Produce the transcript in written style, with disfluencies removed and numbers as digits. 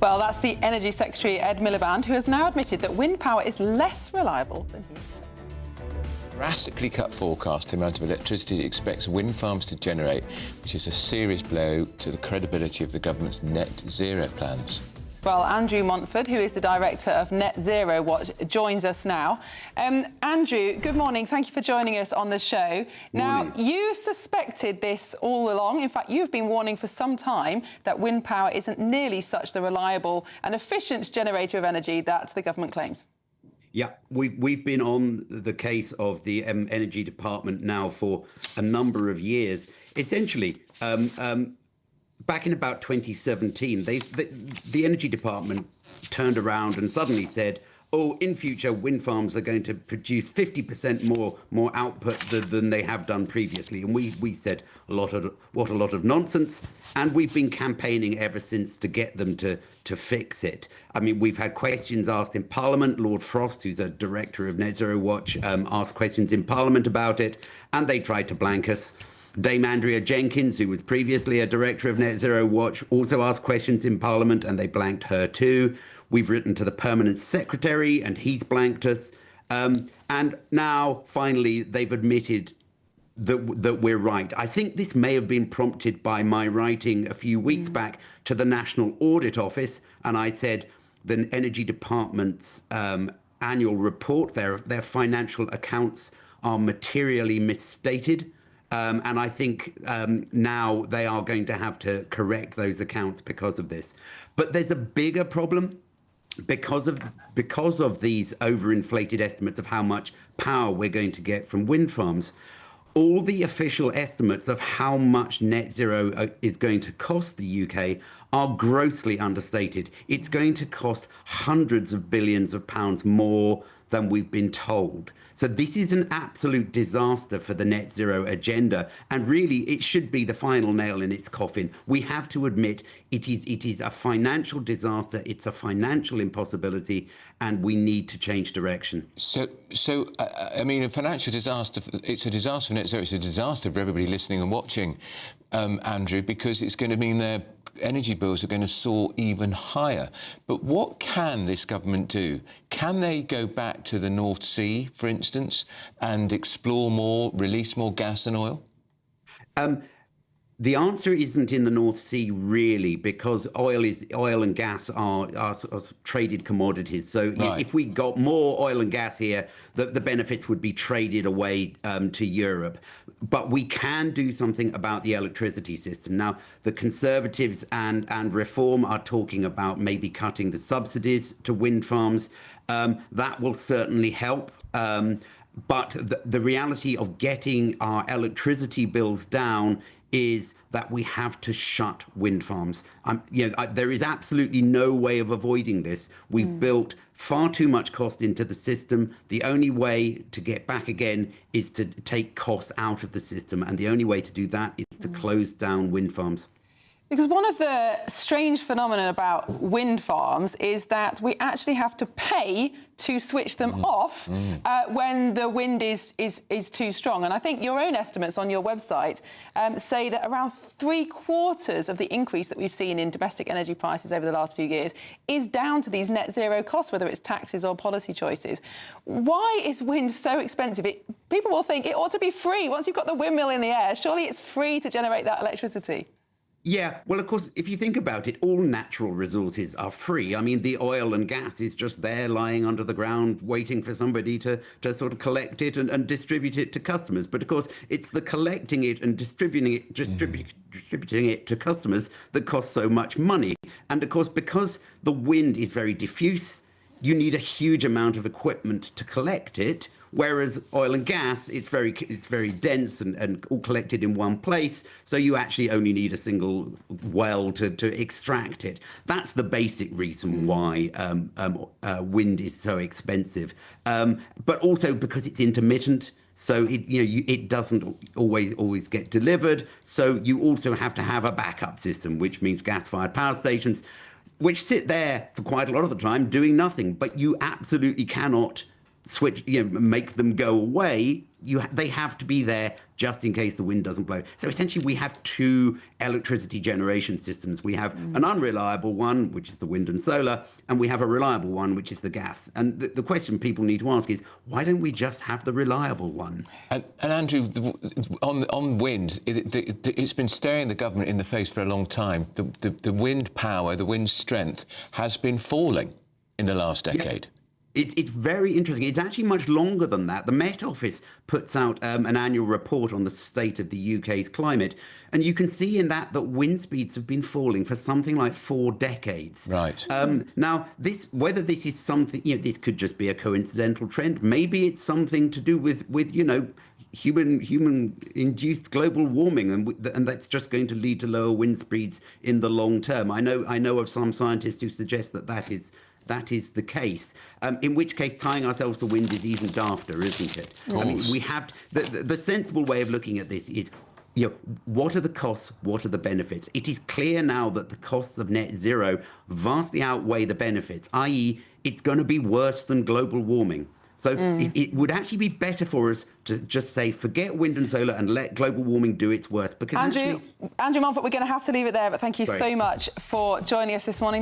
Well, that's the Energy Secretary Ed Miliband, who has now admitted that wind power is less reliable than he thought. Drastically cut forecast the amount of electricity it expects wind farms to generate, which is a serious blow to the credibility of the government's net zero plans. Well, Andrew Montford, who is the director of Net Zero Watch, joins us now. Andrew, good morning. Thank you for joining us on the show. Now, you suspected this all along. In fact, you've been warning for some time that wind power isn't nearly such the reliable and efficient generator of energy that the government claims. Yeah, we've been on the case of the Energy Department now for a number of years. Essentially, back in about 2017, the Energy Department turned around and suddenly said, oh, in future, wind farms are going to produce 50% more output than they have done previously. And we said a lot of nonsense. And we've been campaigning ever since to get them to fix it. I mean, we've had questions asked in Parliament. Lord Frost, who's a director of Net Zero Watch, asked questions in Parliament about it, and they tried to blank us. Dame Andrea Jenkins, who was previously a director of Net Zero Watch, also asked questions in Parliament, and they blanked her too. We've written to the permanent secretary, and he's blanked us. And now, finally, they've admitted that we're right. I think this may have been prompted by my writing a few weeks back to the National Audit Office, and I said the Energy Department's annual report, their financial accounts are materially misstated. And I think now they are going to have to correct those accounts because of this. But there's a bigger problem because of these overinflated estimates of how much power we're going to get from wind farms. All the official estimates of how much net zero is going to cost the UK are grossly understated. It's going to cost hundreds of billions of pounds more than we've been told. So this is an absolute disaster for the net zero agenda. And really, it should be the final nail in its coffin. We have to admit it is a financial disaster. It's a financial impossibility, and we need to change direction. So I mean, a financial disaster, it's a disaster for net zero. It's a disaster for everybody listening and watching, Andrew, because it's going to mean their energy bills are going to soar even higher. But what can this government do? Can they go back to the North Sea, for instance, and explore more, release more gas and oil? The answer isn't in the North Sea, really, because oil and gas are traded commodities. So right. If we got more oil and gas here, the benefits would be traded away to Europe. But we can do something about the electricity system. Now, the Conservatives and Reform are talking about maybe cutting the subsidies to wind farms. That will certainly help. But the reality of getting our electricity bills down is that we have to shut wind farms. There is absolutely no way of avoiding this. We've built far too much cost into the system. The only way to get back again is to take costs out of the system. And the only way to do that is to close down wind farms. Because one of the strange phenomena about wind farms is that we actually have to pay to switch them off when the wind is too strong. And I think your own estimates on your website say that around 3/4 of the increase that we've seen in domestic energy prices over the last few years is down to these net zero costs, whether it's taxes or policy choices. Why is wind so expensive? People will think it ought to be free. Once you've got the windmill in the air, surely it's free to generate that electricity. Yeah, well, of course, if you think about it, all natural resources are free. I mean, the oil and gas is just there lying under the ground, waiting for somebody to sort of collect it and distribute it to customers. But of course, it's the collecting it and distributing it to customers that costs so much money. And of course, because the wind is very diffuse, you need a huge amount of equipment to collect it, whereas oil and gas, it's very dense and all collected in one place, so you actually only need a single well to extract it. That's the basic reason why wind is so expensive, but also because it's intermittent. So it doesn't always get delivered. So you also have to have a backup system, which means gas-fired power stations, which sit there for quite a lot of the time doing nothing. But you absolutely cannot switch, make them go away. They have to be there just in case the wind doesn't blow. So essentially we have two electricity generation systems. We have an unreliable one, which is the wind and solar, and we have a reliable one, which is the gas. And the question people need to ask is, why don't we just have the reliable one? And Andrew, on wind, it's been staring the government in the face for a long time. The wind power, the wind strength has been falling in the last decade. Yeah. It's very interesting. It's actually much longer than that. The Met Office puts out an annual report on the state of the UK's climate, and you can see in that wind speeds have been falling for something like 4 decades. Right. Now, whether this is something, this could just be a coincidental trend. Maybe it's something to do with human-induced global warming, and that's just going to lead to lower wind speeds in the long term. I know of some scientists who suggest that is the case, in which case tying ourselves to wind is even dafter, isn't it? I mean, we have the sensible way of looking at this is, what are the costs, what are the benefits? It is clear now that the costs of net zero vastly outweigh the benefits, i.e. it's going to be worse than global warming. So it would actually be better for us to just say, forget wind and solar and let global warming do its worst. Because Andrew Montford, we're going to have to leave it there, but thank you so much for joining us this morning.